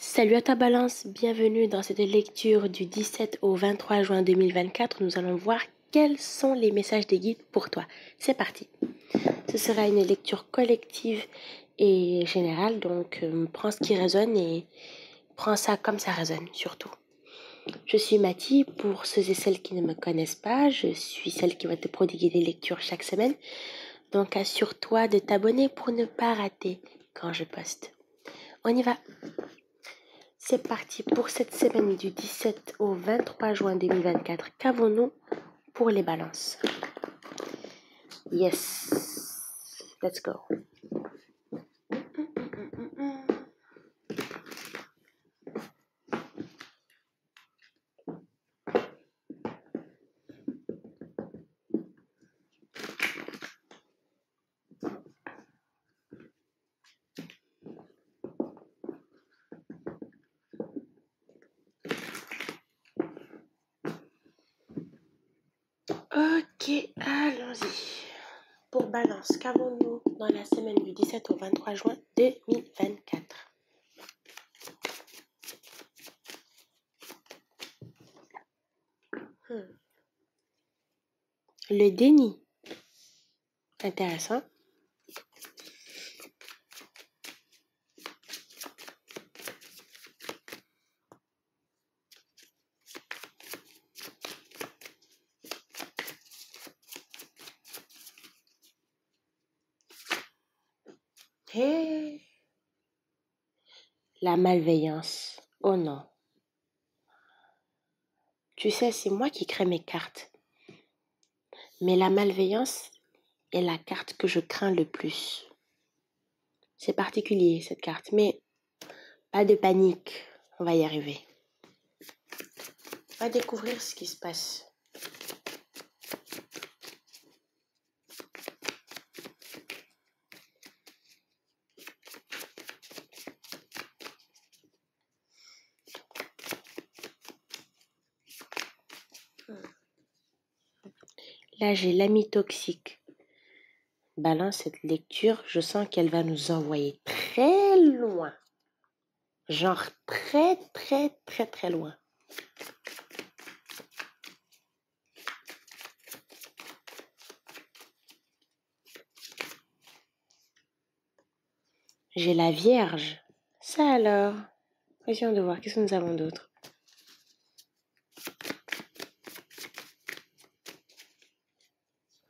Salut à ta balance, bienvenue dans cette lecture du 17 au 23 juin 2024. Nous allons voir quels sont les messages des guides pour toi. C'est parti. Ce sera une lecture collective et générale, donc prends ce qui résonne et prends ça comme ça résonne surtout. Je suis Mathie, pour ceux et celles qui ne me connaissent pas, je suis celle qui va te prodiguer des lectures chaque semaine. Donc assure-toi de t'abonner pour ne pas rater quand je poste. On y va. C'est parti pour cette semaine du 17 au 23 juin 2024. Qu'avons-nous pour les balances? Yes, let's go. Ok, allons-y. Pour balance, qu'avons-nous dans la semaine du 17 au 23 juin 2024? Le déni. Intéressant. Et la malveillance. Oh non. Tu sais, c'est moi qui crée mes cartes. Mais la malveillance est la carte que je crains le plus. C'est particulier cette carte, mais pas de panique, on va y arriver. On va découvrir ce qui se passe. Là, j'ai l'ami toxique. Balance, cette lecture, je sens qu'elle va nous envoyer très loin. Genre très, très, très, très loin. J'ai la Vierge. Ça alors. Essayons de voir, qu'est-ce que nous avons d'autre?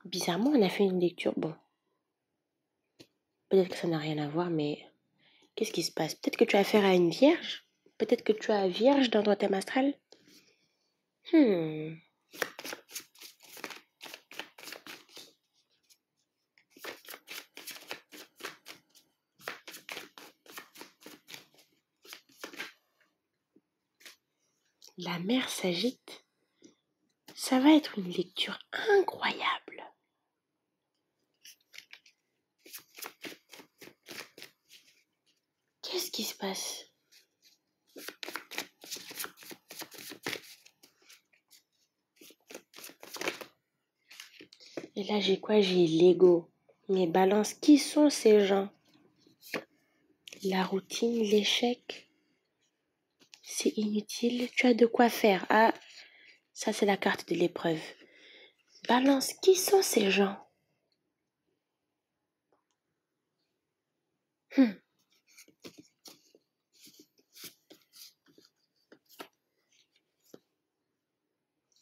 Bizarrement, on a fait une lecture. Bon, peut-être que ça n'a rien à voir, mais qu'est-ce qui se passe? Peut-être que tu as affaire à une Vierge? Peut-être que tu as Vierge dans ton thème astral? La mer s'agite. Ça va être une lecture incroyable. Qu'est-ce qui se passe? Et là, j'ai quoi? J'ai l'ego. Mais balance, qui sont ces gens? La routine, l'échec, c'est inutile. Tu as de quoi faire. Ah, ça c'est la carte de l'épreuve. Balance, qui sont ces gens?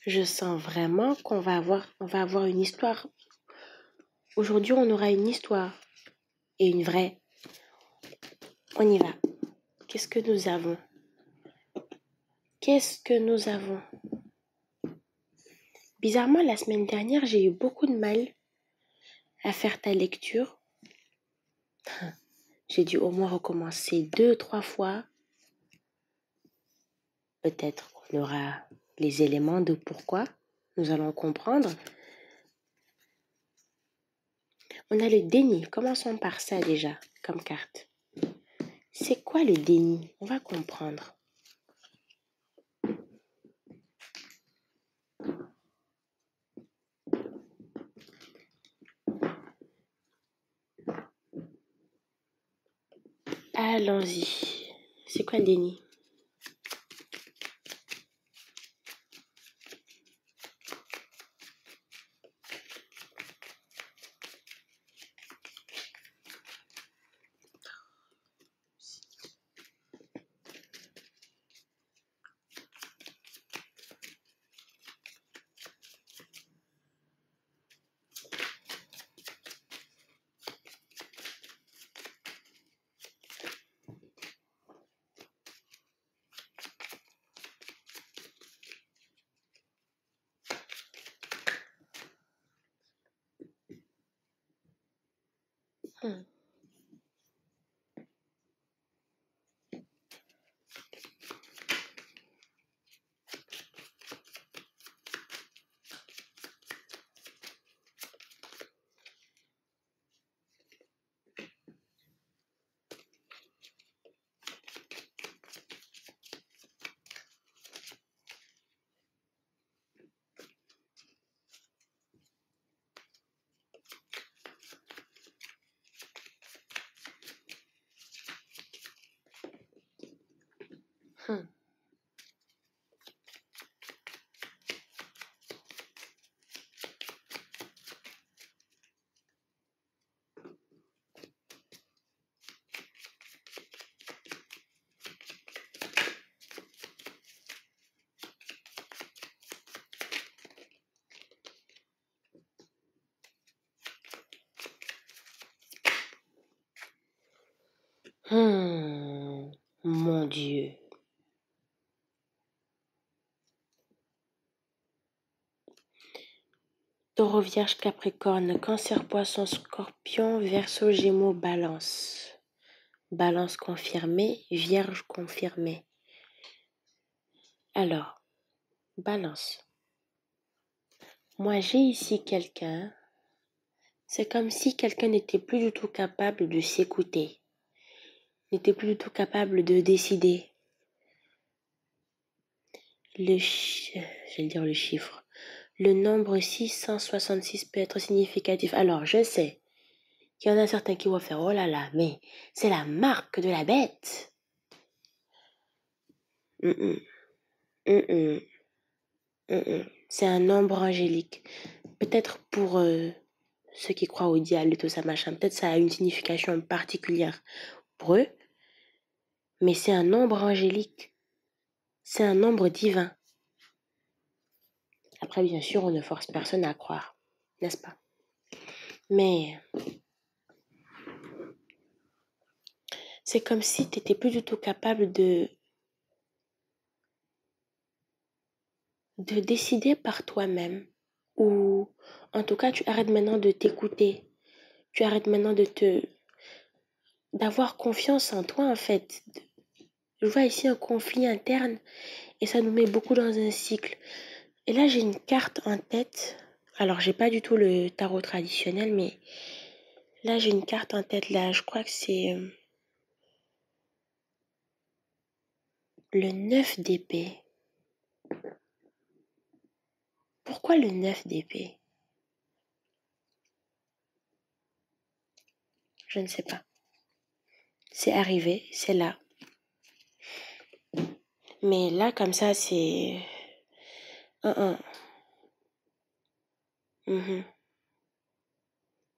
Je sens vraiment qu'on va avoir une histoire. Aujourd'hui, on aura une histoire. Et une vraie. On y va. Qu'est-ce que nous avons? Qu'est-ce que nous avons? Bizarrement, la semaine dernière, j'ai eu beaucoup de mal à faire ta lecture. J'ai dû au moins recommencer 2-3 fois. Peut-être qu'on aura les éléments de pourquoi. Nous allons comprendre. On a le déni. Commençons par ça déjà, comme carte. C'est quoi le déni? On va comprendre. Allons-y. C'est quoi le déni? Hmm. Hmm. Mon Dieu. Taureau, Vierge, Capricorne, Cancer, Poisson, Scorpion, Verseau, Gémeaux, Balance. Balance confirmée, Vierge confirmée. Alors, Balance. Moi, j'ai ici quelqu'un. C'est comme si quelqu'un n'était plus du tout capable de s'écouter, n'était plus du tout capable de décider. Je vais dire le chiffre. Le nombre 666 peut être significatif. Alors, je sais qu'il y en a certains qui vont faire « Oh là là, mais c'est la marque de la bête !» C'est un nombre angélique. Peut-être pour ceux qui croient au diable et tout ça, machin, peut-être ça a une signification particulière pour eux, mais c'est un nombre angélique. C'est un nombre divin. Après, bien sûr, on ne force personne à croire, n'est-ce pas? Mais c'est comme si tu n'étais plus du tout capable de décider par toi-même. Ou en tout cas, tu arrêtes maintenant de t'écouter. Tu arrêtes maintenant d'avoir confiance en toi, en fait. Je vois ici un conflit interne et ça nous met beaucoup dans un cycle. Et là, j'ai une carte en tête. Alors, j'ai pas du tout le tarot traditionnel, mais là, j'ai une carte en tête. Là, je crois que c'est le 9 d'épée. Pourquoi le 9 d'épée? Je ne sais pas. C'est arrivé, c'est là. Mais là, comme ça, c'est...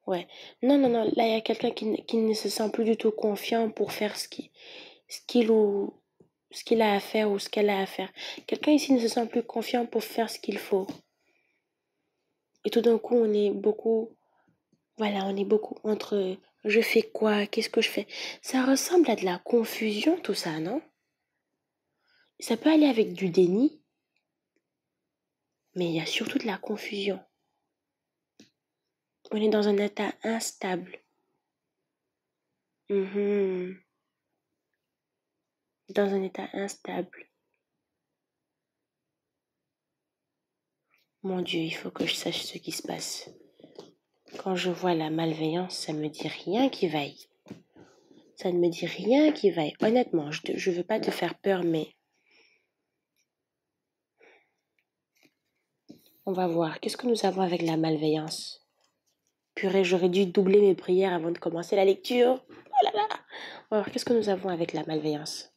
Ouais. Non, non, non. Là, il y a quelqu'un qui ne se sent plus du tout confiant pour faire ce qu'il a à faire ou ce qu'elle a à faire. Quelqu'un ici ne se sent plus confiant pour faire ce qu'il faut. Et tout d'un coup, on est beaucoup entre je fais quoi, qu'est-ce que je fais. Ça ressemble à de la confusion, tout ça, non? Ça peut aller avec du déni, mais il y a surtout de la confusion. On est dans un état instable. Dans un état instable. Mon Dieu, il faut que je sache ce qui se passe. Quand je vois la malveillance, ça me dit rien qui vaille. Ça ne me dit rien qui vaille. Honnêtement, je veux pas te faire peur, mais on va voir. Qu'est-ce que nous avons avec la malveillance? Purée, j'aurais dû doubler mes prières avant de commencer la lecture. Oh là là. On va voir, qu'est-ce que nous avons avec la malveillance?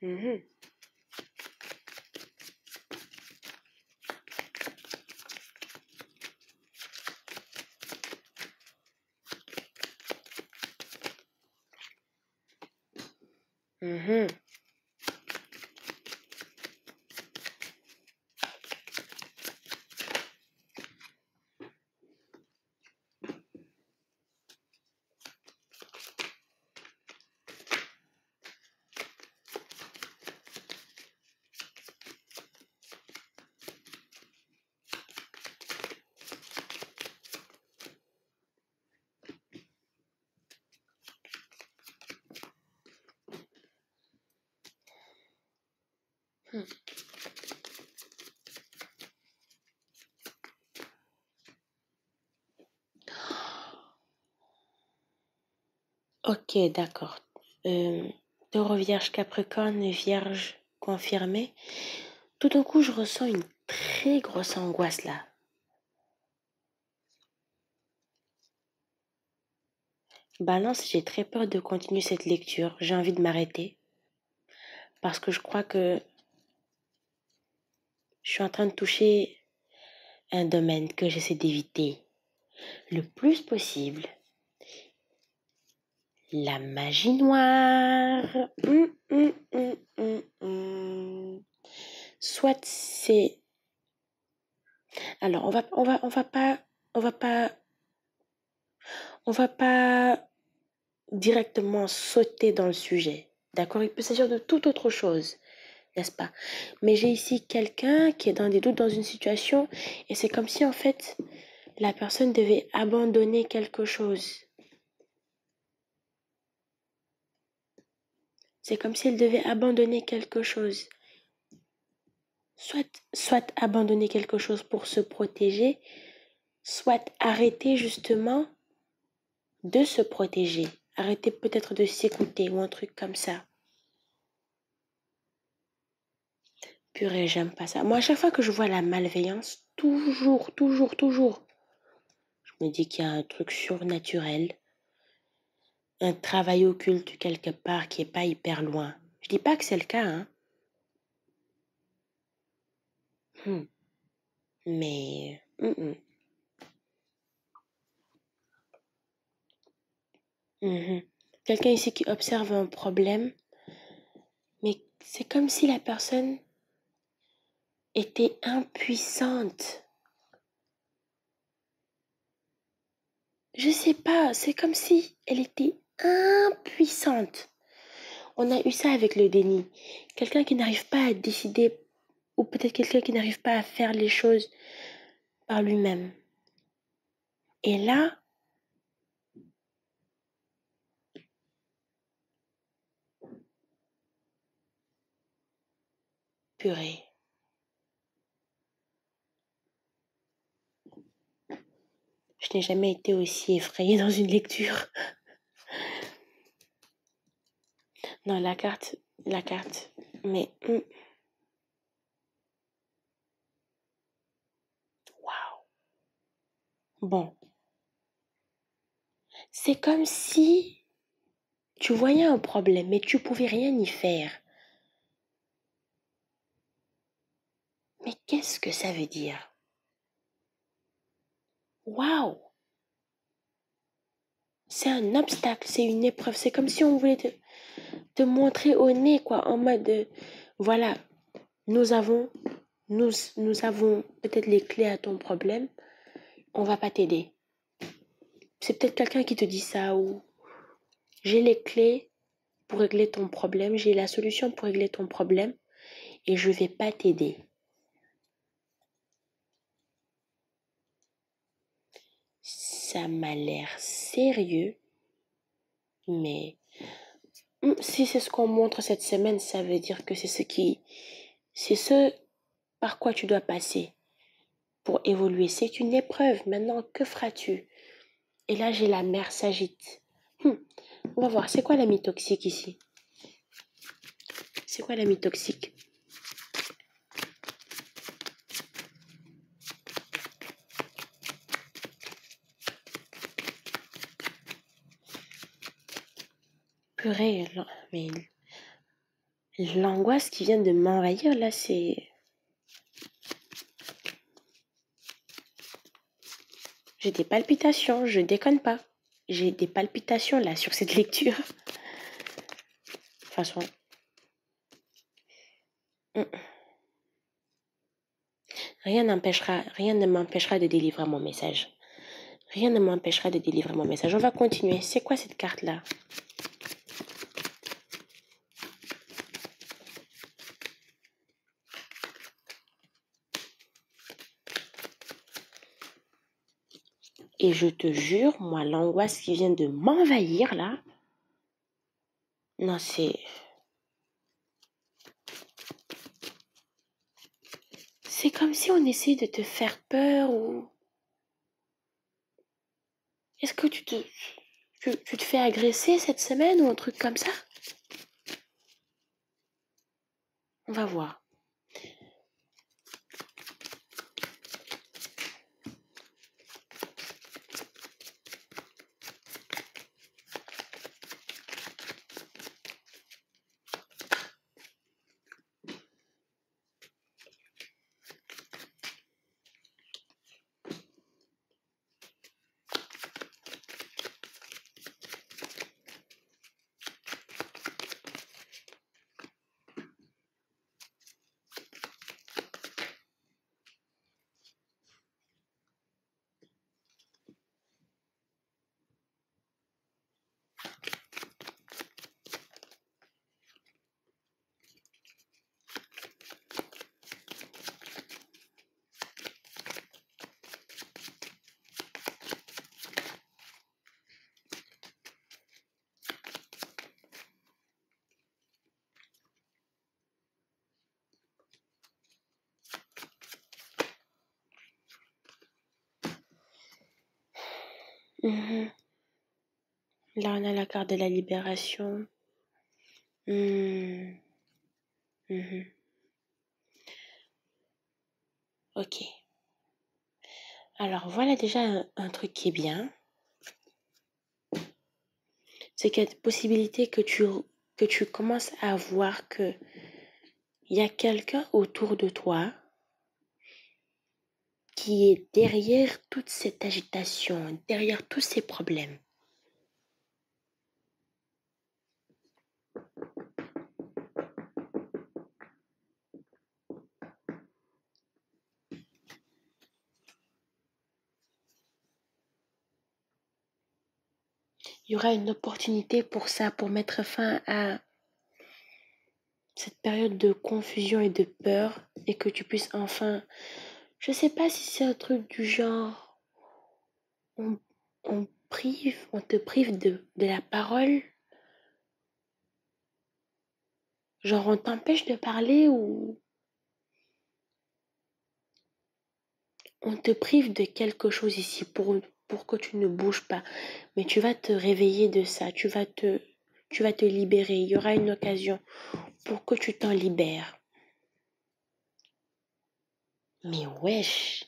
Mhm. Mhm. Hmm. Ok, d'accord. Taureau, Vierge, Capricorne, Vierge confirmée. Tout d'un coup, je ressens une très grosse angoisse là. Balance, j'ai très peur de continuer cette lecture. J'ai envie de m'arrêter parce que je crois que je suis en train de toucher un domaine que j'essaie d'éviter le plus possible. La magie noire. Soit c'est... Alors, on va pas directement sauter dans le sujet. D'accord? Il peut s'agir de toute autre chose, n'est-ce pas? Mais j'ai ici quelqu'un qui est dans des doutes dans une situation et c'est comme si en fait la personne devait abandonner quelque chose. C'est comme si elle devait abandonner quelque chose. Soit abandonner quelque chose pour se protéger, soit arrêter justement de se protéger. Arrêter peut-être de s'écouter ou un truc comme ça. Purée, j'aime pas ça. Moi, à chaque fois que je vois la malveillance, toujours, je me dis qu'il y a un truc surnaturel, un travail occulte quelque part qui est pas hyper loin. Je dis pas que c'est le cas, hein. Hmm. Mais mhm. Quelqu'un ici qui observe un problème, mais c'est comme si la personne était impuissante. Je sais pas, c'est comme si elle était impuissante. On a eu ça avec le déni. Quelqu'un qui n'arrive pas à décider, ou peut-être quelqu'un qui n'arrive pas à faire les choses par lui-même. Et là, purée. Je n'ai jamais été aussi effrayée dans une lecture. Non, la carte. Mais, waouh. Bon, c'est comme si tu voyais un problème, mais tu pouvais rien y faire. Mais qu'est-ce que ça veut dire? Waouh! C'est un obstacle, c'est une épreuve. C'est comme si on voulait te montrer au nez, quoi, en mode, voilà, nous avons, nous avons peut-être les clés à ton problème, on va pas t'aider. C'est peut-être quelqu'un qui te dit ça ou j'ai les clés pour régler ton problème, j'ai la solution pour régler ton problème et je vais pas t'aider. Ça m'a l'air sérieux, mais si c'est ce qu'on montre cette semaine, ça veut dire que c'est ce par quoi tu dois passer pour évoluer. C'est une épreuve. Maintenant, que feras-tu? Et là, j'ai la mer s'agite. On va voir, c'est quoi l'ami toxique ici? C'est quoi l'ami toxique? Purée, mais L'angoisse qui vient de m'envahir, là, c'est... J'ai des palpitations, je déconne pas. J'ai des palpitations, là, sur cette lecture. De toute façon... Rien ne m'empêchera de délivrer mon message. Rien ne m'empêchera de délivrer mon message. On va continuer. C'est quoi cette carte-là? Et je te jure, moi, l'angoisse qui vient de m'envahir, là... Non, c'est... C'est comme si on essayait de te faire peur ou... Est-ce que tu te fais agresser cette semaine ou un truc comme ça? On va voir. Mhm. Là, on a la carte de la libération. Mhm. Ok. Alors, voilà déjà un truc qui est bien. C'est qu'il y a des possibilités que tu commences à voir que il y a quelqu'un autour de toi qui est derrière toute cette agitation, derrière tous ces problèmes. Il y aura une opportunité pour ça, pour mettre fin à cette période de confusion et de peur et que tu puisses enfin... Je sais pas si c'est un truc du genre... On te prive de la parole. Genre on t'empêche de parler ou on te prive de quelque chose ici pour que tu ne bouges pas. Mais tu vas te réveiller de ça, tu vas te libérer. Il y aura une occasion pour que tu t'en libères. Mais wesh,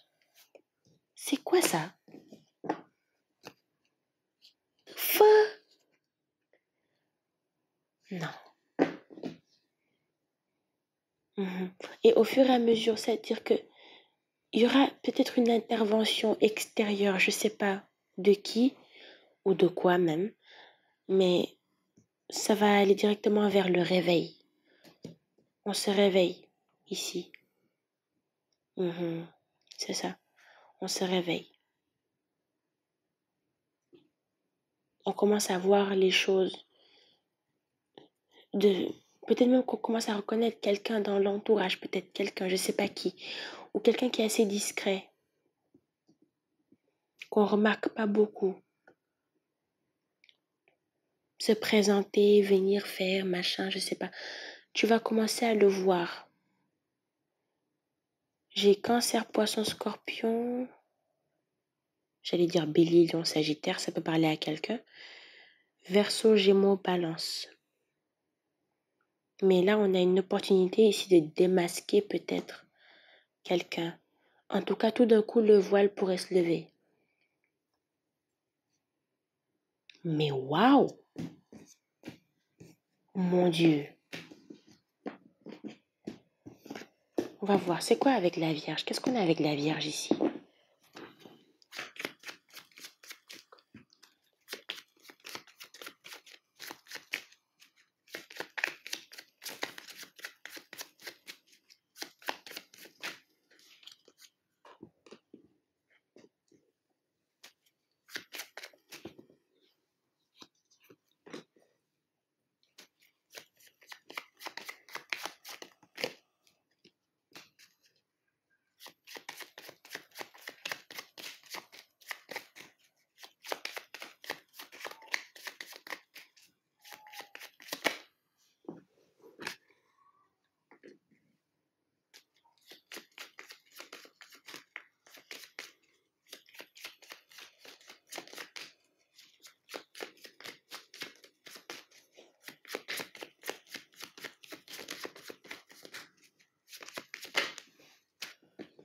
c'est quoi ça? Feu? Non. Et au fur et à mesure, c'est-à-dire que il y aura peut-être une intervention extérieure, je sais pas de qui ou de quoi même, mais ça va aller directement vers le réveil. On se réveille ici. C'est ça. On se réveille. On commence à voir les choses de... Peut-être même qu'on commence à reconnaître quelqu'un dans l'entourage, peut-être quelqu'un, je sais pas qui, ou quelqu'un qui est assez discret, qu'on remarque pas beaucoup. Se présenter, venir faire, machin, je sais pas. Tu vas commencer à le voir. J'ai Cancer, Poisson, Scorpion. J'allais dire Bélier, Lion, Sagittaire, ça peut parler à quelqu'un. Verseau, Gémeaux, Balance. Mais là, on a une opportunité ici de démasquer peut-être quelqu'un. En tout cas, tout d'un coup, le voile pourrait se lever. Mais waouh! Mon Dieu! On va voir, c'est quoi avec la Vierge? Qu'est-ce qu'on a avec la Vierge ici?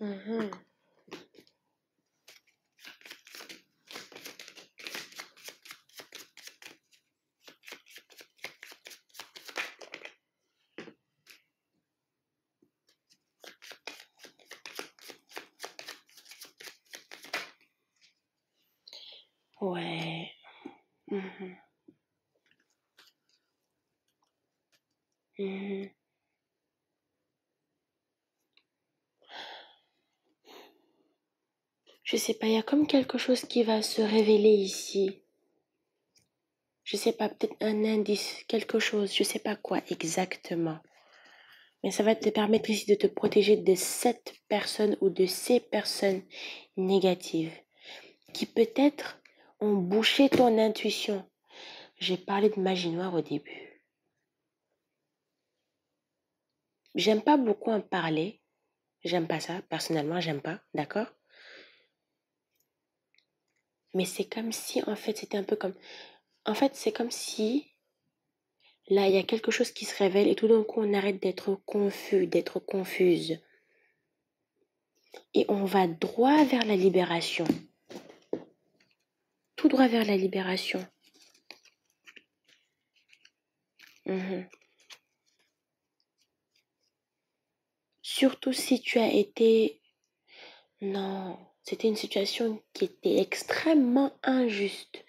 Mhm. Ouais. Mhm. Mhm. Je sais pas, il y a comme quelque chose qui va se révéler ici. Je sais pas, peut-être un indice, quelque chose, je sais pas quoi exactement. Mais ça va te permettre ici de te protéger de cette personne ou de ces personnes négatives qui peut-être ont bouché ton intuition. J'ai parlé de magie noire au début. J'aime pas beaucoup en parler. J'aime pas ça. Personnellement, j'aime pas. D'accord? Mais c'est comme si, en fait, c'était un peu comme... En fait, c'est comme si, là, il y a quelque chose qui se révèle et tout d'un coup, on arrête d'être confus, d'être confuse. Et on va droit vers la libération. Tout droit vers la libération. Mhm. Surtout si tu as été... Non, c'était une situation qui était extrêmement injuste.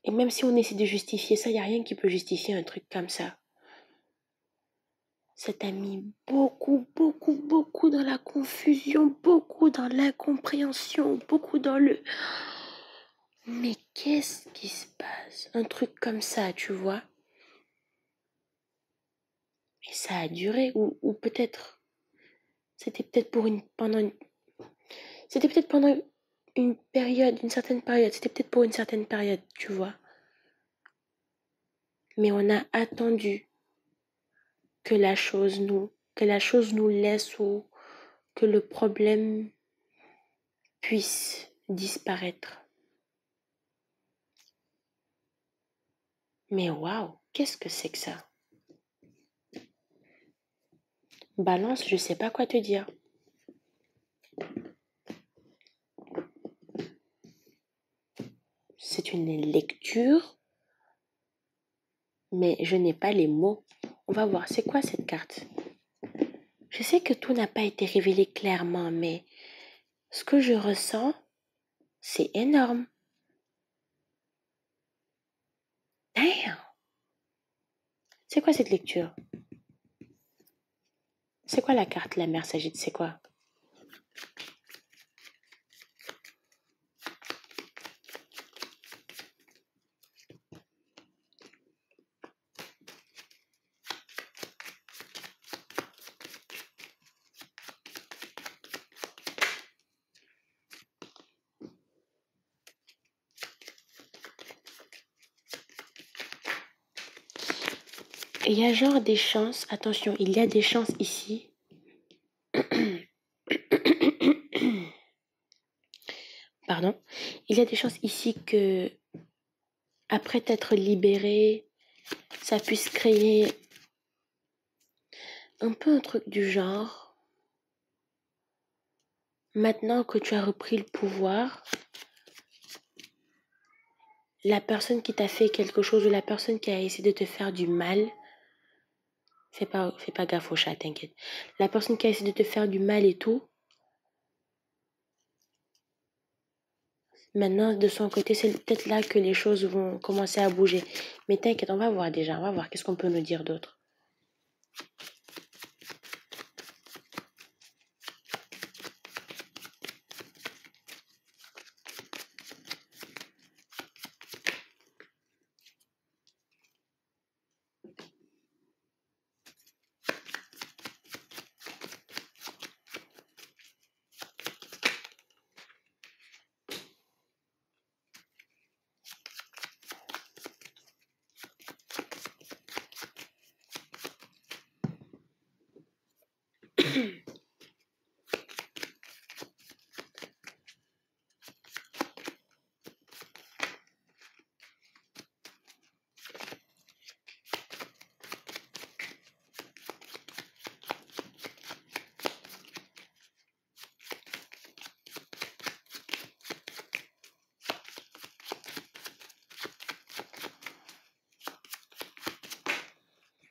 Et même si on essaie de justifier ça, il n'y a rien qui peut justifier un truc comme ça. Ça t'a mis beaucoup, beaucoup, beaucoup dans la confusion, beaucoup dans l'incompréhension, beaucoup dans le... Mais qu'est-ce qui se passe? Un truc comme ça, tu vois? Et ça a duré, ou peut-être... C'était peut-être pour une... Pendant une... C'était peut-être pendant une période, une certaine période. C'était peut-être pour une certaine période, tu vois? Mais on a attendu que la chose nous laisse ou que le problème puisse disparaître. Mais waouh, qu'est-ce que c'est que ça? Balance, je sais pas quoi te dire. C'est une lecture, mais je n'ai pas les mots. On va voir, c'est quoi cette carte? Je sais que tout n'a pas été révélé clairement, mais ce que je ressens, c'est énorme. Damn! C'est quoi cette lecture? C'est quoi la carte, la mère Sagite? C'est quoi? Il y a genre des chances, attention, il y a des chances ici. Pardon. Il y a des chances ici que, après t'être libéré, ça puisse créer un peu un truc du genre. Maintenant que tu as repris le pouvoir, la personne qui t'a fait quelque chose ou la personne qui a essayé de te faire du mal Fais pas gaffe au chat, t'inquiète. La personne qui a essayé de te faire du mal et tout, maintenant, de son côté, c'est peut-être là que les choses vont commencer à bouger. Mais t'inquiète, on va voir déjà. On va voir qu'est-ce qu'on peut nous dire d'autre.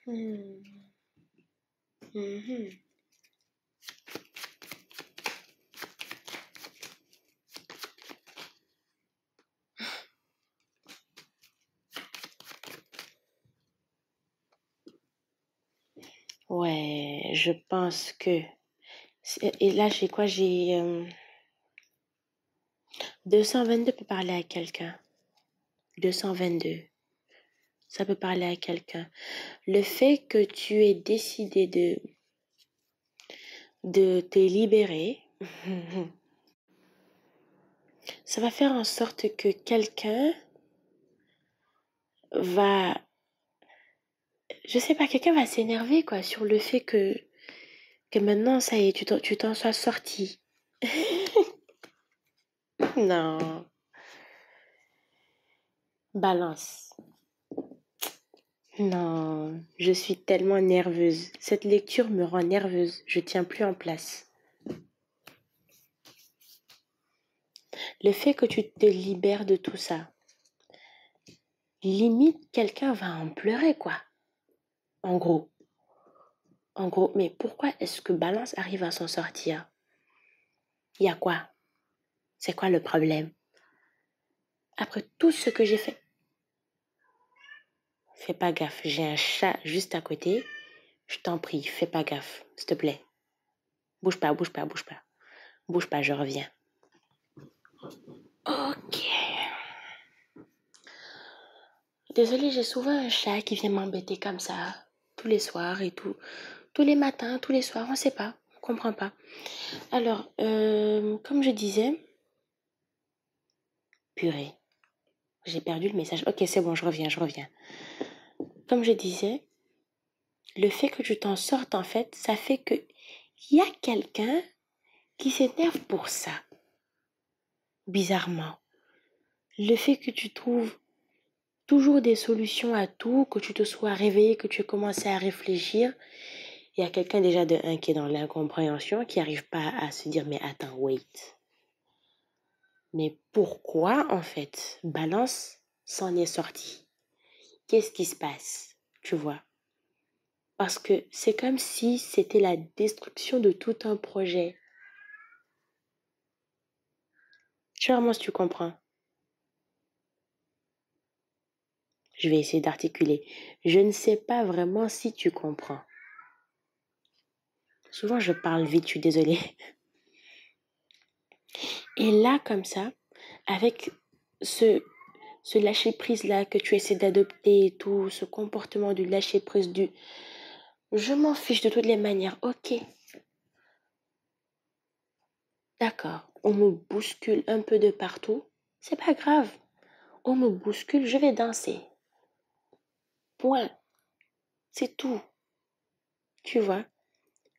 Hmm. Mhm. Ouais, je pense que... Et là, j'ai quoi? J'ai 222 peut parler à quelqu'un. 222, ça peut parler à quelqu'un. Le fait que tu aies décidé de te libérer, ça va faire en sorte que quelqu'un va, je sais pas, quelqu'un va s'énerver quoi sur le fait que maintenant ça y est, tu t'en sois sorti. Non, balance. Non, je suis tellement nerveuse. Cette lecture me rend nerveuse. Je tiens plus en place. Le fait que tu te libères de tout ça, limite quelqu'un va en pleurer quoi. En gros. En gros, mais pourquoi est-ce que Balance arrive à s'en sortir? Il y a quoi? C'est quoi le problème? Après tout ce que j'ai fait, fais pas gaffe, j'ai un chat juste à côté. Je t'en prie, fais pas gaffe, s'il te plaît. Bouge pas, bouge pas, bouge pas. Bouge pas, je reviens. Ok. Désolée, j'ai souvent un chat qui vient m'embêter comme ça, tous les soirs et tout. Tous les matins, tous les soirs, on sait pas, on comprend pas. Alors, comme je disais, purée, j'ai perdu le message. Ok, c'est bon, je reviens, je reviens. Comme je disais, le fait que tu t'en sortes, en fait, ça fait que y a quelqu'un qui s'énerve pour ça. Bizarrement. Le fait que tu trouves toujours des solutions à tout, que tu te sois réveillé, que tu aies commencé à réfléchir, il y a quelqu'un déjà de un qui est dans l'incompréhension, qui n'arrive pas à se dire, mais attends, wait. Mais pourquoi, en fait, Balance s'en est sorti? Qu'est-ce qui se passe? Tu vois? Parce que c'est comme si c'était la destruction de tout un projet. Sûrement si tu comprends. Je vais essayer d'articuler. Je ne sais pas vraiment si tu comprends. Souvent, je parle vite, je suis désolée. Et là, comme ça, avec ce, ce lâcher-prise-là que tu essaies d'adopter et tout, ce comportement du lâcher-prise du je m'en fiche de toutes les manières, ok, d'accord, on me bouscule un peu de partout, c'est pas grave, on me bouscule, je vais danser. Point, c'est tout, tu vois.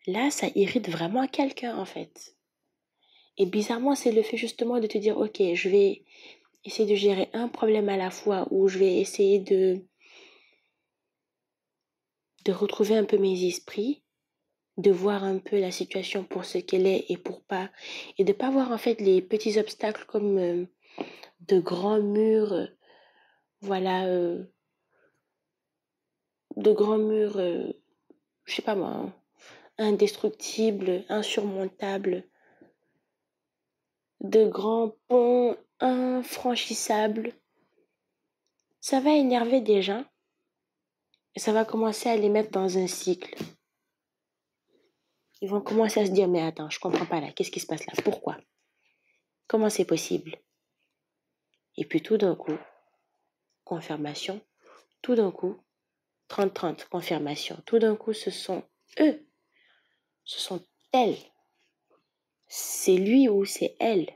Là, ça irrite vraiment quelqu'un en fait. Et bizarrement, c'est le fait justement de te dire, ok, je vais essayer de gérer un problème à la fois, ou je vais essayer de retrouver un peu mes esprits, de voir un peu la situation pour ce qu'elle est et pour pas, et de pas voir en fait les petits obstacles comme de grands murs, voilà, de grands murs je sais pas moi, indestructible, insurmontable, de grands ponts infranchissables. Ça va énerver des gens et ça va commencer à les mettre dans un cycle. Ils vont commencer à se dire, mais attends, je comprends pas là, qu'est-ce qui se passe là? Pourquoi? Comment c'est possible? Et puis tout d'un coup, confirmation, tout d'un coup, 30-30, confirmation, tout d'un coup, ce sont eux, ce sont elles, c'est lui ou c'est elle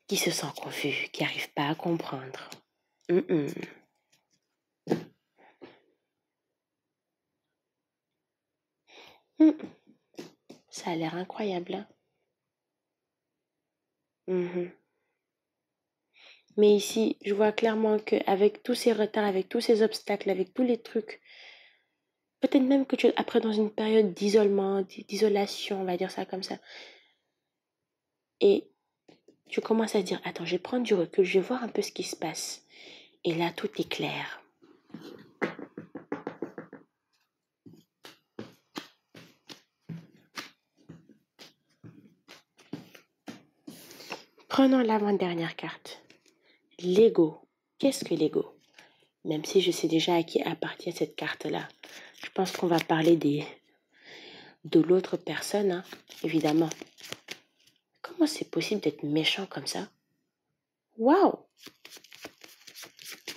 qui se sent confus, qui n'arrive pas à comprendre. Ça a l'air incroyable, hein? Mais ici, je vois clairement qu'avec tous ces retards, avec tous ces obstacles, avec tous les trucs, peut-être même que tu es après dans une période d'isolement, d'isolation, on va dire ça comme ça. Et tu commences à dire, attends, je vais prendre du recul, je vais voir un peu ce qui se passe. Et là, tout est clair. Prenons l'avant-dernière carte. L'ego. Qu'est-ce que l'ego? Même si je sais déjà à qui appartient cette carte-là. Je pense qu'on va parler de l'autre personne, hein, évidemment. Comment c'est possible d'être méchant comme ça? Waouh!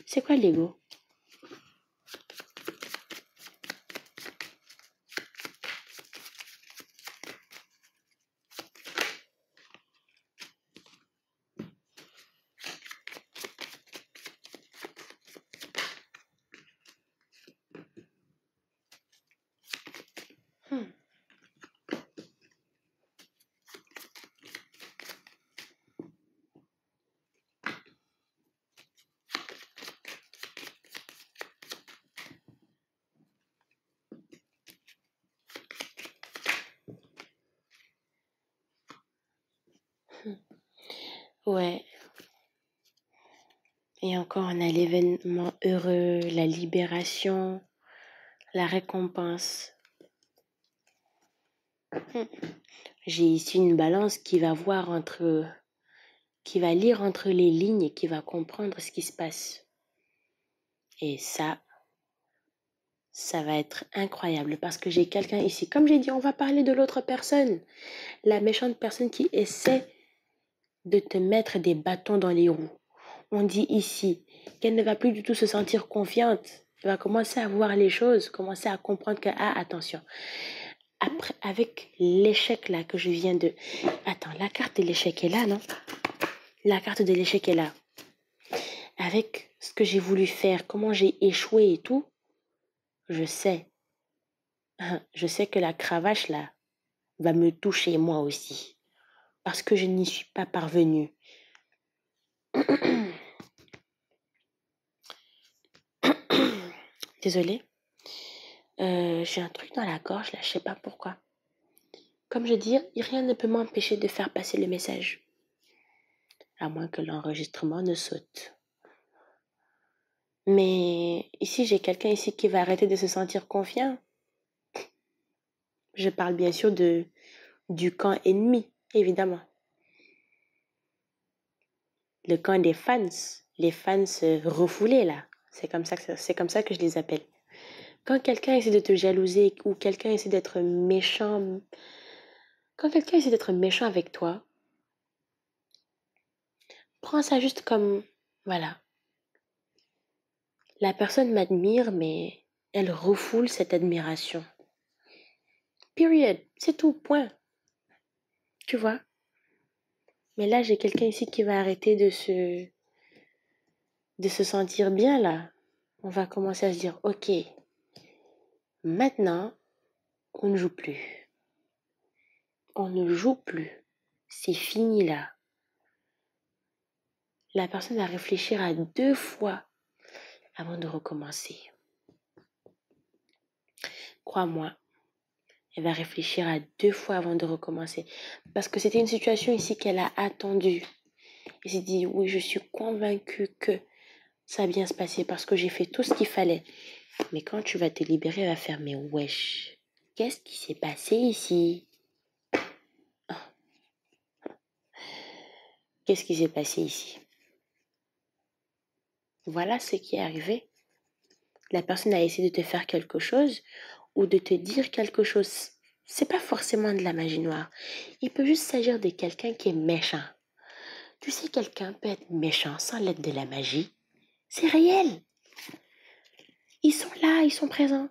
C'est quoi l'ego? Ouais. Et encore, on a l'événement heureux, la libération, la récompense. J'ai ici une balance qui va qui va lire entre les lignes et qui va comprendre ce qui se passe. Et ça va être incroyable parce que j'ai quelqu'un ici. Comme j'ai dit, on va parler de l'autre personne. La méchante personne qui essaie de te mettre des bâtons dans les roues. On dit ici qu'elle ne va plus du tout se sentir confiante. Elle va commencer à voir les choses, commencer à comprendre que, ah, attention. Après, avec l'échec là que je viens de... Attends, la carte de l'échec est là, non? La carte de l'échec est là. Avec ce que j'ai voulu faire, comment j'ai échoué et tout, je sais. Je sais que la cravache là va me toucher moi aussi. Parce que je n'y suis pas parvenue. Désolée. J'ai un truc dans la gorge là, je sais pas pourquoi. Comme je dis, rien ne peut m'empêcher de faire passer le message. À moins que l'enregistrement ne saute. Mais ici, j'ai quelqu'un ici qui va arrêter de se sentir confiant. Je parle bien sûr du camp ennemi, évidemment. Le camp des fans. Les fans refoulés, là. C'est comme ça que je les appelle. Quand quelqu'un essaie de te jalouser ou quelqu'un essaie d'être méchant, quand quelqu'un essaie d'être méchant avec toi, prends ça juste comme, voilà, la personne m'admire, mais elle refoule cette admiration. Period. C'est tout, point. Tu vois? Mais là, j'ai quelqu'un ici qui va arrêter de se sentir bien, là. On va commencer à se dire, ok, maintenant, on ne joue plus. On ne joue plus. C'est fini, là. La personne va réfléchir à 2 fois avant de recommencer. Crois-moi, elle va réfléchir à 2 fois avant de recommencer. Parce que c'était une situation ici qu'elle a attendue. Elle s'est dit, oui, je suis convaincue que ça va bien se passer parce que j'ai fait tout ce qu'il fallait. Mais quand tu vas te libérer, va faire, mais wesh, qu'est-ce qui s'est passé ici? Qu'est-ce qui s'est passé ici? Voilà ce qui est arrivé. La personne a essayé de te faire quelque chose ou de te dire quelque chose. C'est pas forcément de la magie noire. Il peut juste s'agir de quelqu'un qui est méchant. Tu sais, quelqu'un peut être méchant sans l'aide de la magie. C'est réel. Ils sont là, ils sont présents.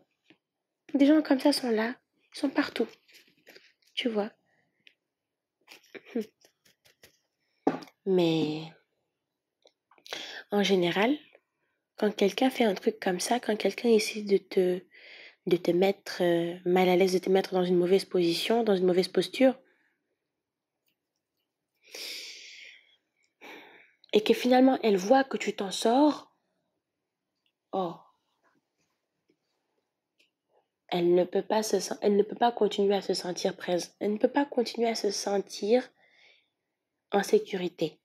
Des gens comme ça sont là. Ils sont partout. Tu vois. Mais en général, quand quelqu'un fait un truc comme ça, quand quelqu'un essaie de te mettre mal à l'aise, de te mettre dans une mauvaise position, dans une mauvaise posture, et que finalement elle voit que tu t'en sors, oh, elle ne peut pas continuer à se sentir présente, elle ne peut pas continuer à se sentir en sécurité,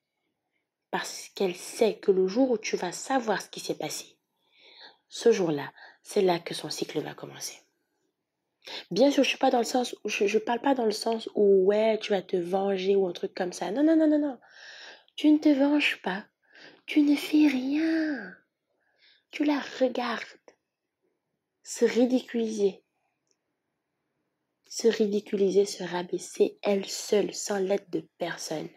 parce qu'elle sait que le jour où tu vas savoir ce qui s'est passé, ce jour-là, c'est là que son cycle va commencer. Bien sûr, je suis pas dans le sens, je parle pas dans le sens où ouais, tu vas te venger ou un truc comme ça. Non, non, non, non, non. Tu ne te venges pas. Tu ne fais rien. Tu la regardes se ridiculiser, se rabaisser elle seule, sans l'aide de personne.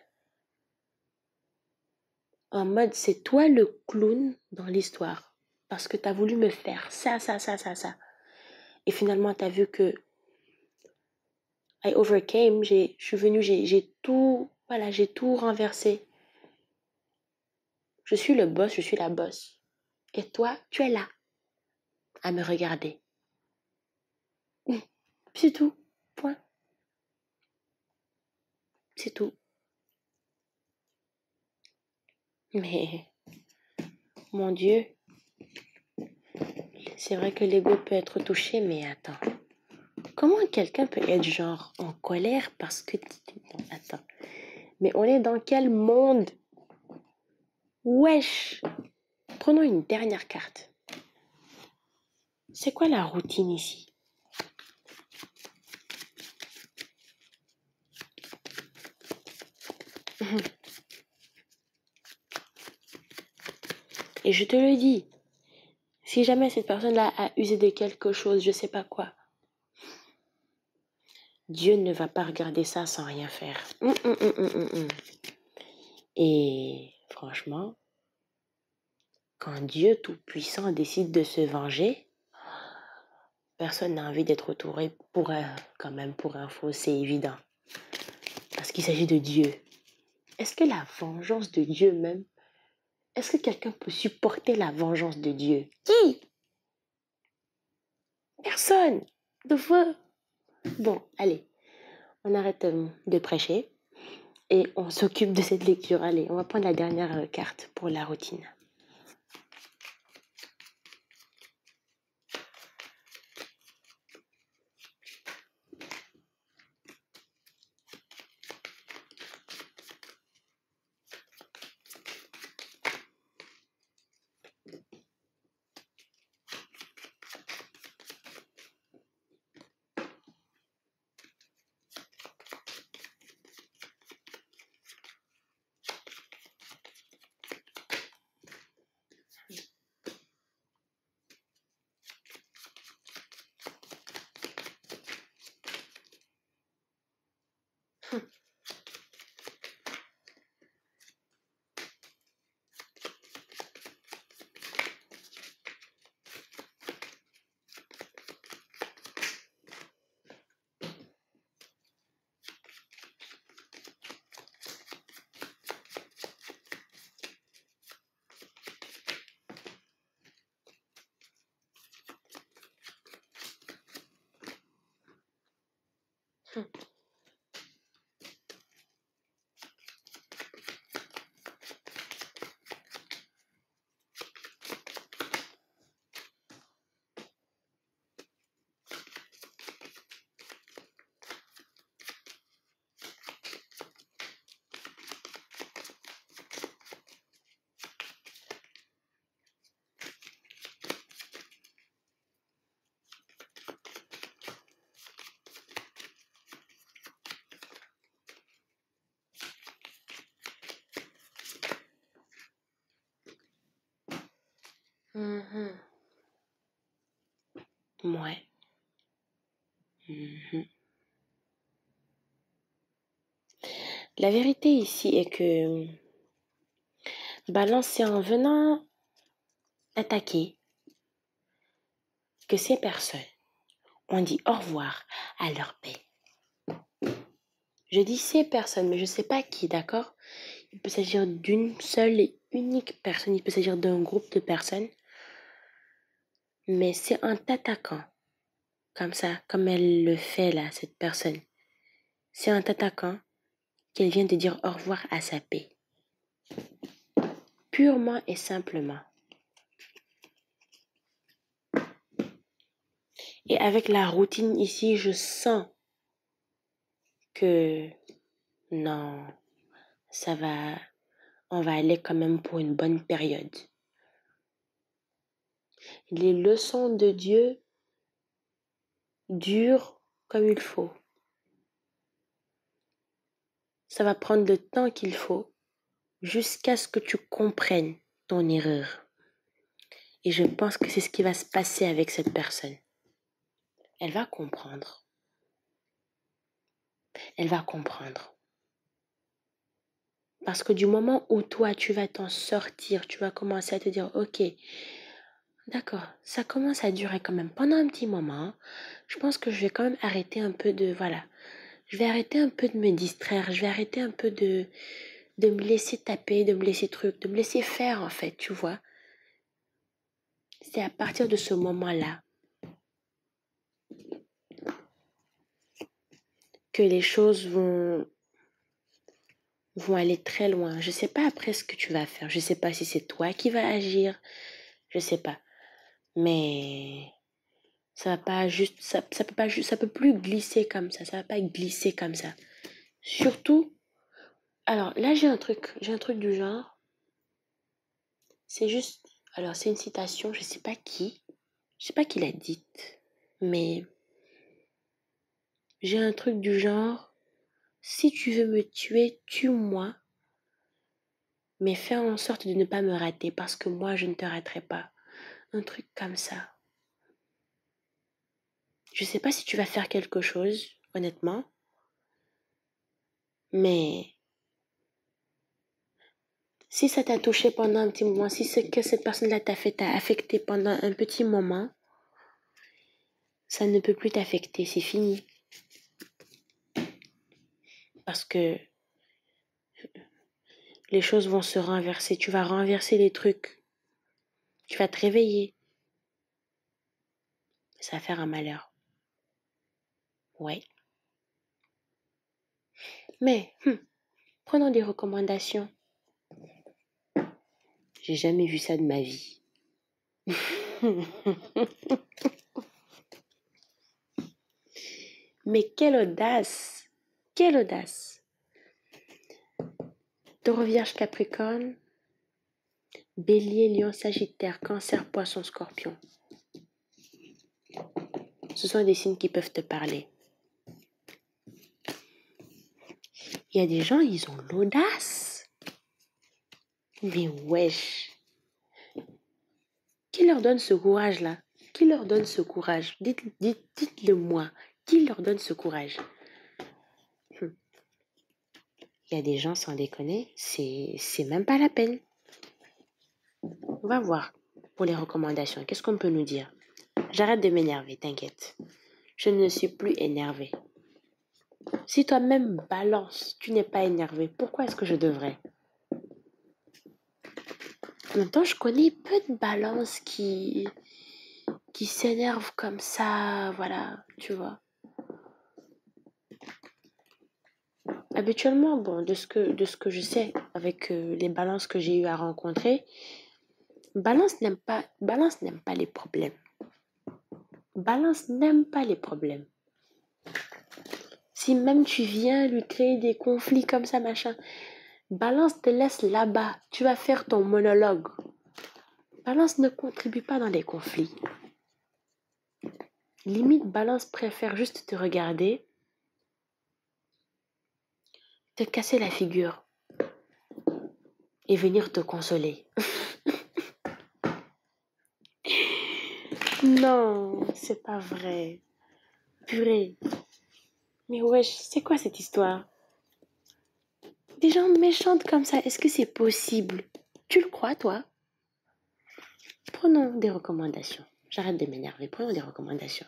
En mode, c'est toi le clown dans l'histoire. Parce que tu as voulu me faire ça, ça, ça, ça, ça. Et finalement, tu as vu que I overcame, je suis venue, j'ai tout, voilà, j'ai tout renversé. Je suis le boss, je suis la boss. Et toi, tu es là, à me regarder. C'est tout. Point. C'est tout. Mais, mon Dieu, c'est vrai que l'ego peut être touché, mais attends. Comment quelqu'un peut être genre en colère parce que... Non, attends. Mais on est dans quel monde? Wesh! Prenons une dernière carte. C'est quoi la routine ici? Et je te le dis, si jamais cette personne-là a usé de quelque chose, je sais pas quoi, Dieu ne va pas regarder ça sans rien faire. Et franchement, quand Dieu Tout-Puissant décide de se venger, personne n'a envie d'être entouré quand même pour info, c'est évident. Parce qu'il s'agit de Dieu. Est-ce que la vengeance de Dieu même, est-ce que quelqu'un peut supporter la vengeance de Dieu? Qui? Personne. De feu. Bon, allez, on arrête de prêcher et on s'occupe de cette lecture. Allez, on va prendre la dernière carte pour la routine. Mhm. Ouais. Mhm. La vérité ici est que Balance, c'est en venant attaquer que ces personnes ont dit au revoir à leur paix. Je dis ces personnes, mais je ne sais pas qui, d'accord? Il peut s'agir d'une seule et unique personne, il peut s'agir d'un groupe de personnes, mais c'est en t'attaquant, comme ça, comme elle le fait là, cette personne. C'est en t'attaquant qu'elle vient de dire au revoir à sa paix. Purement et simplement. Et avec la routine ici, je sens que non, ça va, on va aller quand même pour une bonne période. Les leçons de Dieu durent comme il faut. Ça va prendre le temps qu'il faut jusqu'à ce que tu comprennes ton erreur. Et je pense que c'est ce qui va se passer avec cette personne. Elle va comprendre. Elle va comprendre. Parce que du moment où toi, tu vas t'en sortir, tu vas commencer à te dire, ok, d'accord, ça commence à durer quand même pendant un petit moment. Je pense que je vais quand même arrêter un peu de, voilà, je vais arrêter un peu de me distraire, je vais arrêter un peu de me laisser taper, de me laisser de me laisser faire en fait, tu vois. C'est à partir de ce moment-là que les choses vont aller très loin. Je sais pas après ce que tu vas faire. Je sais pas si c'est toi qui vas agir. Je sais pas. Mais ça va pas juste, ça peut pas juste, ça peut plus glisser comme ça. Ça va pas glisser comme ça. Surtout, alors là j'ai un truc du genre. C'est juste, alors c'est une citation, je sais pas qui l'a dite, mais j'ai un truc du genre, si tu veux me tuer, tue-moi, mais fais en sorte de ne pas me rater parce que moi je ne te raterai pas. Un truc comme ça. Je sais pas si tu vas faire quelque chose, honnêtement, mais si ça t'a touché pendant un petit moment, si ce que cette personne-là t'a affecté pendant un petit moment, ça ne peut plus t'affecter, c'est fini. Parce que les choses vont se renverser, tu vas renverser les trucs, tu vas te réveiller, ça va faire un malheur. Ouais. Mais, prenons des recommandations. J'ai jamais vu ça de ma vie. Mais quelle audace! Quelle audace! Taureau, Vierge, Capricorne, Bélier, Lion, Sagittaire, Cancer, Poisson, Scorpion. Ce sont des signes qui peuvent te parler. Il y a des gens, ils ont l'audace. Mais wesh. Qui leur donne ce courage-là? Qui leur donne ce courage? Dites-le moi. Qui leur donne ce courage? Il y a des gens, sans déconner, c'est même pas la peine. On va voir pour les recommandations. Qu'est-ce qu'on peut nous dire? J'arrête de m'énerver, t'inquiète. Je ne suis plus énervée. Si toi-même balance, tu n'es pas énervé, pourquoi est-ce que je devrais? En même temps, je connais peu de balances qui s'énervent comme ça, voilà, tu vois. Habituellement, bon, de ce que je sais avec les balances que j'ai eu à rencontrer, Balance n'aime pas les problèmes. Balance n'aime pas les problèmes. Si même tu viens lui créer des conflits comme ça, machin, Balance te laisse là-bas. Tu vas faire ton monologue. Balance ne contribue pas dans les conflits. Limite, Balance préfère juste te regarder, te casser la figure et venir te consoler. Non, c'est pas vrai. Purée. Mais wesh, c'est quoi cette histoire? Des gens méchantes comme ça, est-ce que c'est possible? Tu le crois, toi? Prenons des recommandations. J'arrête de m'énerver. Prenons des recommandations.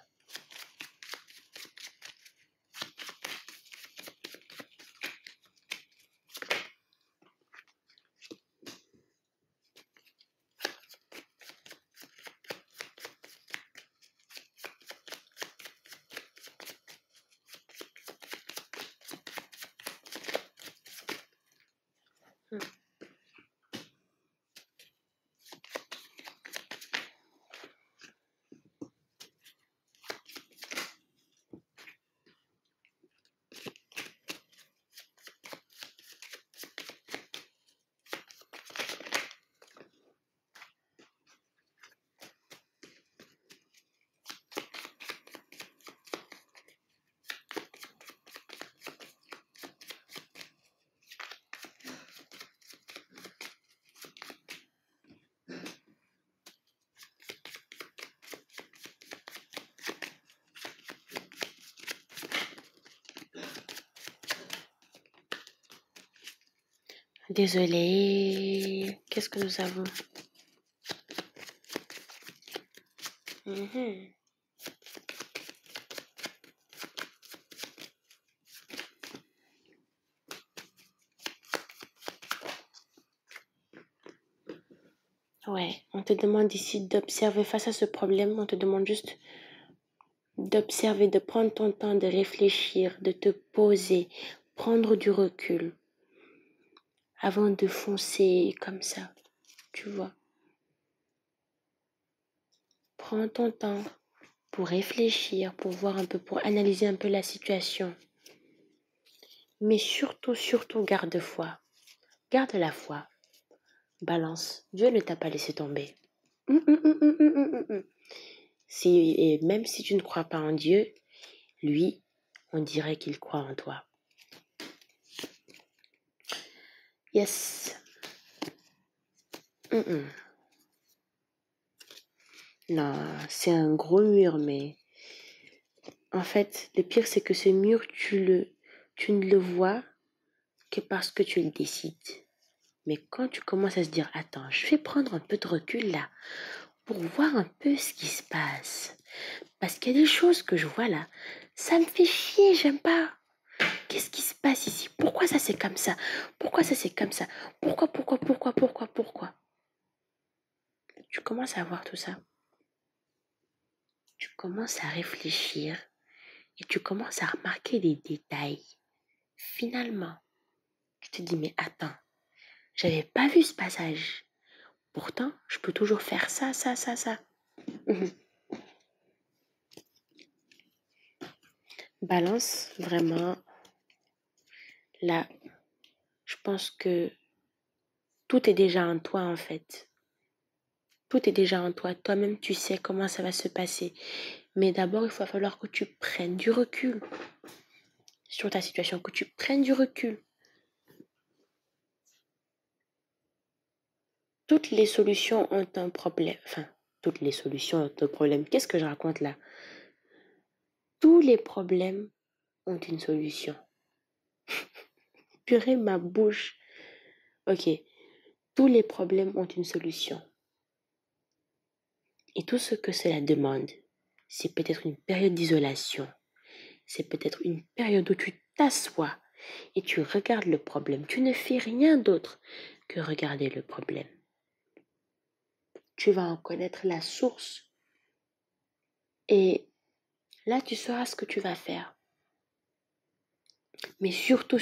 Désolée. Qu'est-ce que nous avons? Mhm. Ouais, on te demande ici d'observer face à ce problème. On te demande juste d'observer, de prendre ton temps, de réfléchir, de te poser, prendre du recul avant de foncer comme ça, tu vois. Prends ton temps pour réfléchir, pour voir un peu, pour analyser un peu la situation. Mais surtout, surtout, garde foi. Garde la foi. Balance. Dieu ne t'a pas laissé tomber. Et même si tu ne crois pas en Dieu, lui, on dirait qu'il croit en toi. Yes. Non, c'est un gros mur, mais en fait, le pire, c'est que ce mur, tu ne le vois que parce que tu le décides. Mais quand tu commences à se dire, attends, je vais prendre un peu de recul là, pour voir un peu ce qui se passe. Parce qu'il y a des choses que je vois là, ça me fait chier, j'aime pas. Qu'est-ce qui se passe ici? Pourquoi ça c'est comme ça? Pourquoi ça c'est comme ça? Pourquoi? Tu commences à voir tout ça. Tu commences à réfléchir et tu commences à remarquer des détails. Finalement, tu te dis, mais attends, j'avais pas vu ce passage. Pourtant, je peux toujours faire ça. Balance, vraiment, là, je pense que tout est déjà en toi en fait. Tout est déjà en toi. Toi-même, tu sais comment ça va se passer. Mais d'abord, il va falloir que tu prennes du recul sur ta situation, que tu prennes du recul. Toutes les solutions ont un problème. Enfin, toutes les solutions ont un problème. Qu'est-ce que je raconte là? Tous les problèmes ont une solution. Purée, ma bouche. Ok. Tous les problèmes ont une solution. Et tout ce que cela demande, c'est peut-être une période d'isolation. C'est peut-être une période où tu t'assois et tu regardes le problème. Tu ne fais rien d'autre que regarder le problème. Tu vas en connaître la source et là, tu sauras ce que tu vas faire. Mais surtout,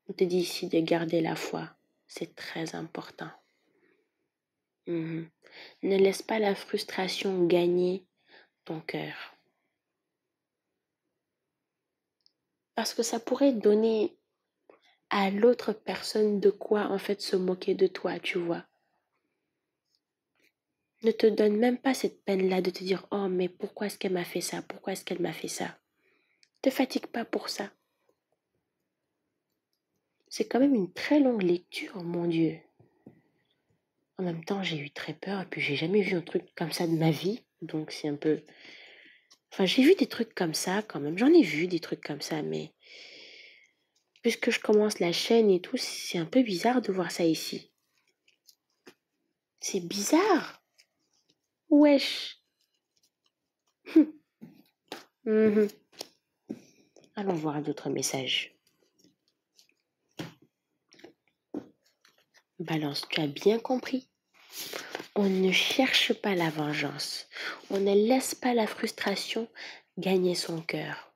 on te dit ici de garder la foi. C'est très important. Ne laisse pas la frustration gagner ton cœur. Parce que ça pourrait donner à l'autre personne de quoi en fait se moquer de toi, tu vois. Ne te donne même pas cette peine-là de te dire oh mais pourquoi est-ce qu'elle m'a fait ça? Pourquoi est-ce qu'elle m'a fait ça? Te fatigue pas pour ça. C'est quand même une très longue lecture, mon Dieu. En même temps, j'ai eu très peur et puis j'ai jamais vu un truc comme ça de ma vie. Donc c'est un peu... Enfin, j'ai vu des trucs comme ça quand même. J'en ai vu des trucs comme ça, mais puisque je commence la chaîne et tout, c'est un peu bizarre de voir ça ici. C'est bizarre. Wesh. Mhm. Allons voir d'autres messages. Balance, tu as bien compris. On ne cherche pas la vengeance. On ne laisse pas la frustration gagner son cœur.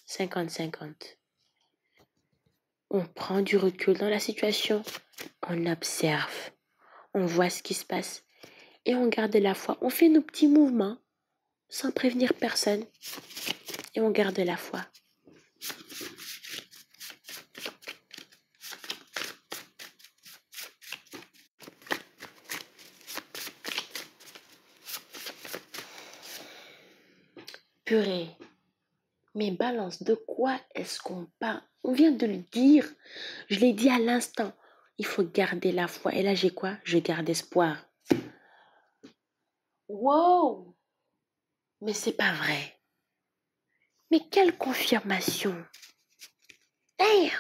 50-50. On prend du recul dans la situation, on observe, on voit ce qui se passe et on garde la foi. On fait nos petits mouvements sans prévenir personne et on garde la foi. Purée, mais balance, de quoi est-ce qu'on parle? On vient de le dire, je l'ai dit à l'instant. Il faut garder la foi. Et là, j'ai quoi? Je garde espoir. Wow! Mais c'est pas vrai. Mais quelle confirmation! Damn!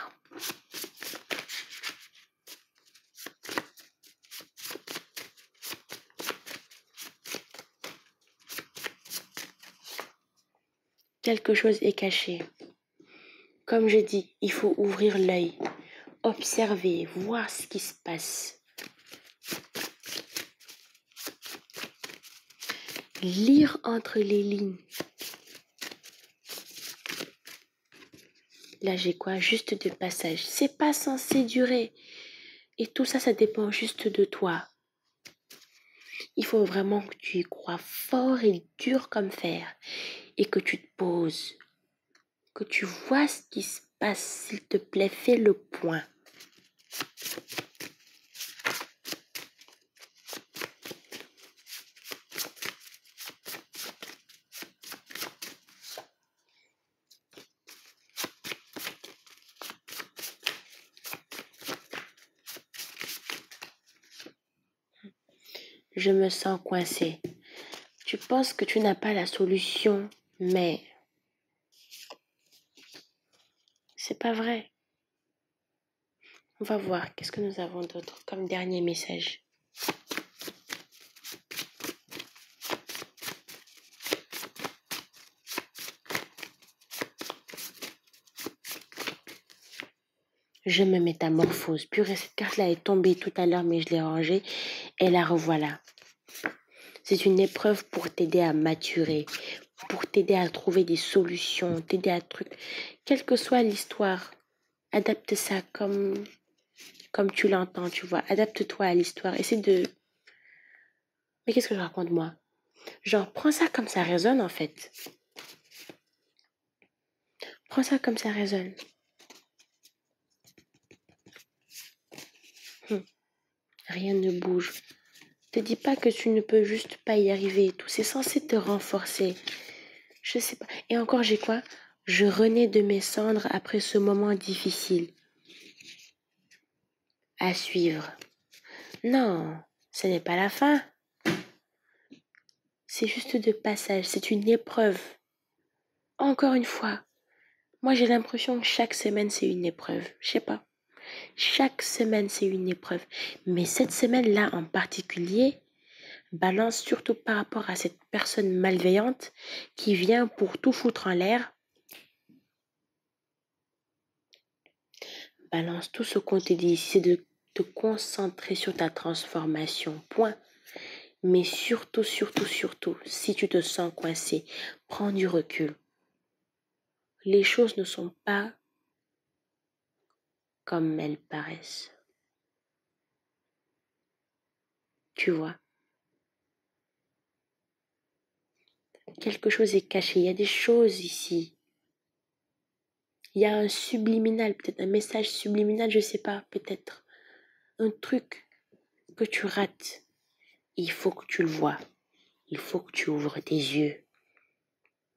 Quelque chose est caché. Comme je dis, il faut ouvrir l'œil, observer, voir ce qui se passe. Lire entre les lignes. Là, j'ai quoi? Juste de passage. C'est pas censé durer. Et tout ça, ça dépend juste de toi. Il faut vraiment que tu y crois fort et dur comme fer. Et que tu te poses. Que tu vois ce qui se passe. S'il te plaît, fais le point. Je me sens coincée. Tu penses que tu n'as pas la solution, mais c'est pas vrai. On va voir qu'est-ce que nous avons d'autre comme dernier message. Je me métamorphose. Purée, cette carte-là est tombée tout à l'heure, mais je l'ai rangée. Et la revoilà. C'est une épreuve pour t'aider à maturer, pour t'aider à trouver des solutions, t'aider à truc. Quelle que soit l'histoire, adapte ça comme tu l'entends, tu vois. Adapte-toi à l'histoire. Essaie de... Mais qu'est-ce que je raconte, moi? Genre, prends ça comme ça résonne, en fait. Prends ça comme ça résonne. Rien ne bouge. Te dis pas que tu ne peux juste pas y arriver et tout. C'est censé te renforcer. Je sais pas. Et encore, j'ai quoi? Je renais de mes cendres après ce moment difficile. À suivre. Non, ce n'est pas la fin. C'est juste de passage. C'est une épreuve. Encore une fois. Moi, j'ai l'impression que chaque semaine, c'est une épreuve. Je sais pas. Chaque semaine, c'est une épreuve. Mais cette semaine-là en particulier, balance surtout par rapport à cette personne malveillante qui vient pour tout foutre en l'air. Balance, tout ce qu'on te dit ici, c'est de te concentrer sur ta transformation. Point. Mais surtout, surtout, surtout, si tu te sens coincé, prends du recul. Les choses ne sont pas comme elles paraissent. Tu vois, quelque chose est caché. Il y a des choses ici. Il y a un subliminal, peut-être un message subliminal, je sais pas, peut-être un truc que tu rates. Il faut que tu le vois. Il faut que tu ouvres tes yeux.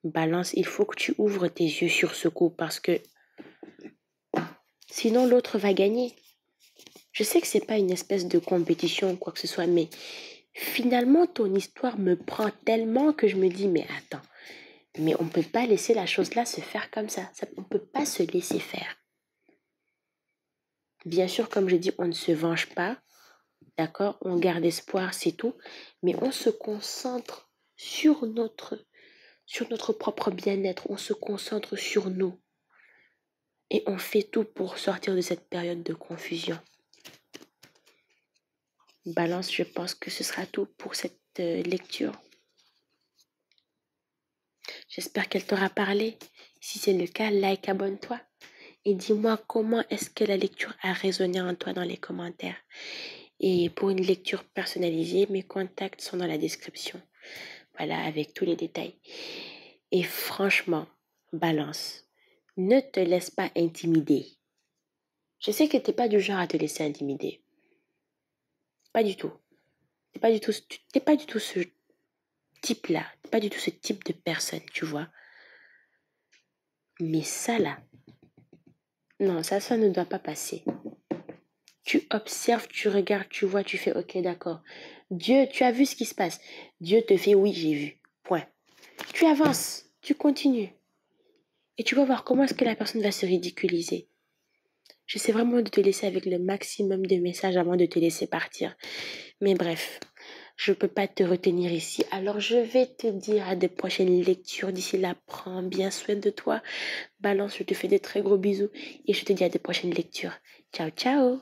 Balance, il faut que tu ouvres tes yeux sur ce coup parce que sinon l'autre va gagner. Je sais que c'est pas une espèce de compétition ou quoi que ce soit, mais finalement, ton histoire me prend tellement que je me dis, mais attends, mais on peut pas laisser la chose là se faire comme ça. On peut pas se laisser faire. Bien sûr, comme je dis, on ne se venge pas, d'accord? On garde espoir, c'est tout, mais on se concentre sur notre propre bien-être, on se concentre sur nous et on fait tout pour sortir de cette période de confusion. Balance, je pense que ce sera tout pour cette lecture. J'espère qu'elle t'aura parlé. Si c'est le cas, like, abonne-toi. Et dis-moi comment est-ce que la lecture a résonné en toi dans les commentaires. Et pour une lecture personnalisée, mes contacts sont dans la description. Voilà, avec tous les détails. Et franchement, balance, ne te laisse pas intimider. Je sais que tu n'es pas du genre à te laisser intimider. Pas du tout. T'es pas du tout ce type-là. T'es pas du tout ce type de personne, tu vois. Mais ça là, non, ça ne doit pas passer. Tu observes, tu regardes, tu vois, tu fais ok, d'accord. Dieu, tu as vu ce qui se passe. Dieu te fait oui, j'ai vu. Point. Tu avances, tu continues. Et tu vas voir comment est-ce que la personne va se ridiculiser. J'essaie vraiment de te laisser avec le maximum de messages avant de te laisser partir. Mais bref, je ne peux pas te retenir ici. Alors je vais te dire à de prochaines lectures. D'ici là, prends bien soin de toi. Balance, je te fais de très gros bisous. Et je te dis à de prochaines lectures. Ciao, ciao!